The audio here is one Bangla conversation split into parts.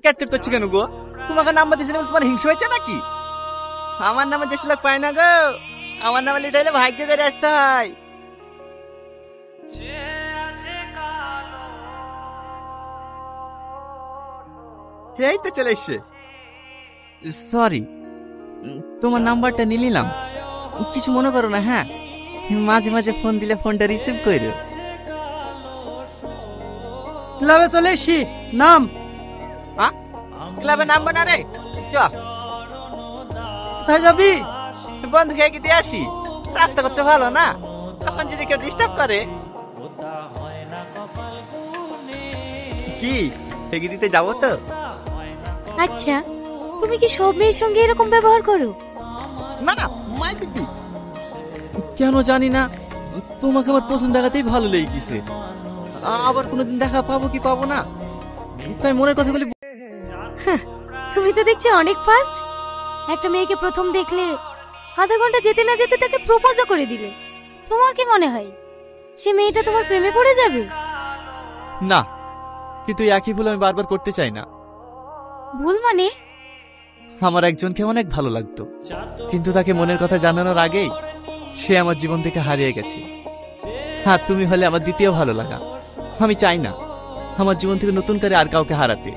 ক্যাটকেট করছে কেন গো? তোমাকে নাম্বার দিয়েছে বলে তোমার হিংসা হয়েছে নাকি? আমার নামে যেসব লোক পায় না গো, আমার নামে লিড হইলে ভাগ্য করে আসতে হয়। এই তো চলে এসছে। সরি, তোমার নাম্বারটা নিয়ে নিলাম, কিছু মনে করো না। হ্যাঁ, মাঝে মাঝে ফোন দিলে ফোনটা রিসিভ করো। ক্লাবে চলে এসছি, নাম। ক্লাবে নামবো না রে, চ। কোথায় যাবি? বন্ধু খেয়ে দিয়ে আসি, রাস্তা করতে ভালো না, তখন যদি কেউ ডিস্টার্ব করে। কি ফেঁকি দিতে যাবো তো? আচ্ছা, তুমি কি সব মেয়ের সঙ্গে এরকম ব্যবহার করো? না না, মাই দিবি কেন জানি না, তোমাকে আমার প্রথম দেখাতেই ভালো লেগে গেছে। আবার কোনোদিন দেখা পাবো কি পাবো না, তাই মনের কথাগুলি। তুমি তো দেখছি অনেক ফাস্ট। একটা মেয়েকে প্রথম দেখলে আধা ঘন্টা যেতে না যেতে তাকে প্রপোজও করে দিলে। তোমার কি মনে হয় সে মেয়েটা তোমার প্রেমে পড়ে যাবে? না, কিন্তু একই ভুল আমি বারবার করতে চাই না। ভুল মানে? আমার একজনকে অনেক ভালো লাগতো, কিন্তু তাকে মনের কথা জানানোর আগেই সে আমার জীবন থেকে হারিয়ে গেছে। হ্যাঁ, তুমি হলে আমার দ্বিতীয় ভালো লাগা। আমি চাই না আমার জীবন থেকে নতুন করে আর কাউকে হারাতে।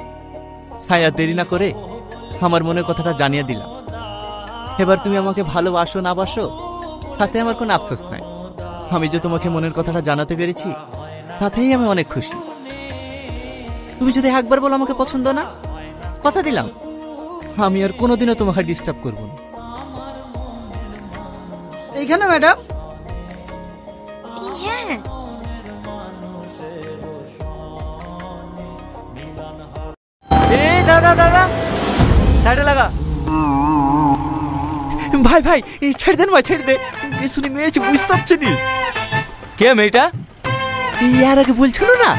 হ্যাঁ, আর দেরি না করে আমার মনের কথাটা জানিয়ে দিলাম। এবার তুমি আমাকে ভালোবাসো না বাসো তাতে আমার কোনো আফসোস নাই। আমি যে তোমাকে মনের কথাটা জানাতে পেরেছি তাতেই আমি অনেক খুশি। তুমি যদি একবার বলো আমাকে পছন্দ না, কথা দিলাম আমি আর কোনোদিনও তোমাকে ডিস্টার্ব করব না। এইখানে ম্যাডাম? হ্যাঁ। এই দাদা দাদা, সাইডে লাগা। ভাই ভাই, ছেড়ে দেন ভাই, ছেড়ে দে। শুনি মেয়েছে, বুঝতে পারছি নি। কে মেয়েটা? ইয়ার আগে বলছিল না,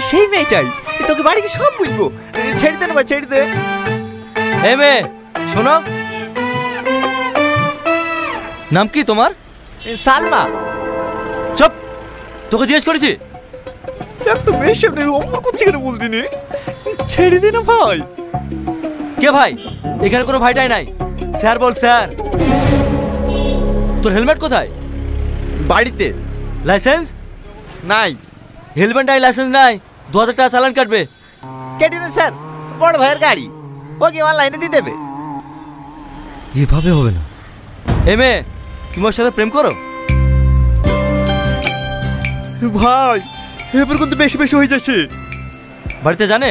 সেই মেয়েটাই। তোকে বাড়ি কি সব বুঝবো। ছেড়ে দেন ভাই, ছেড়ে দে। এই মেয়ে শোনো, নাম কি তোমার? সালমা। চুপ, তোকে জিজ্ঞেস করেছি। একটা মেয়ের সামনে অমর করছে কেন বলতি নি? ছেড়ে দে না ভাই। কে ভাই? এখানে কোনো ভাইটাই নাই। স্যার বল স্যার। তোর হেলমেট কোথায়? বাড়িতে। লাইসেন্স নাই। হেলমেট নাই, লাইসেন্স নাই, 2000 টাকা চালান কাটবে। কেটে দেন স্যার, বড় ভাইয়ের গাড়ি, ও কি অনলাইনে দিয়ে দেবে? এভাবে হবে না। এ মেয়ে, তুমি ওর সাথে প্রেম করো? ভাই এবার কিন্তু বেশি বেশি হয়ে যাচ্ছে। বাড়িতে জানে?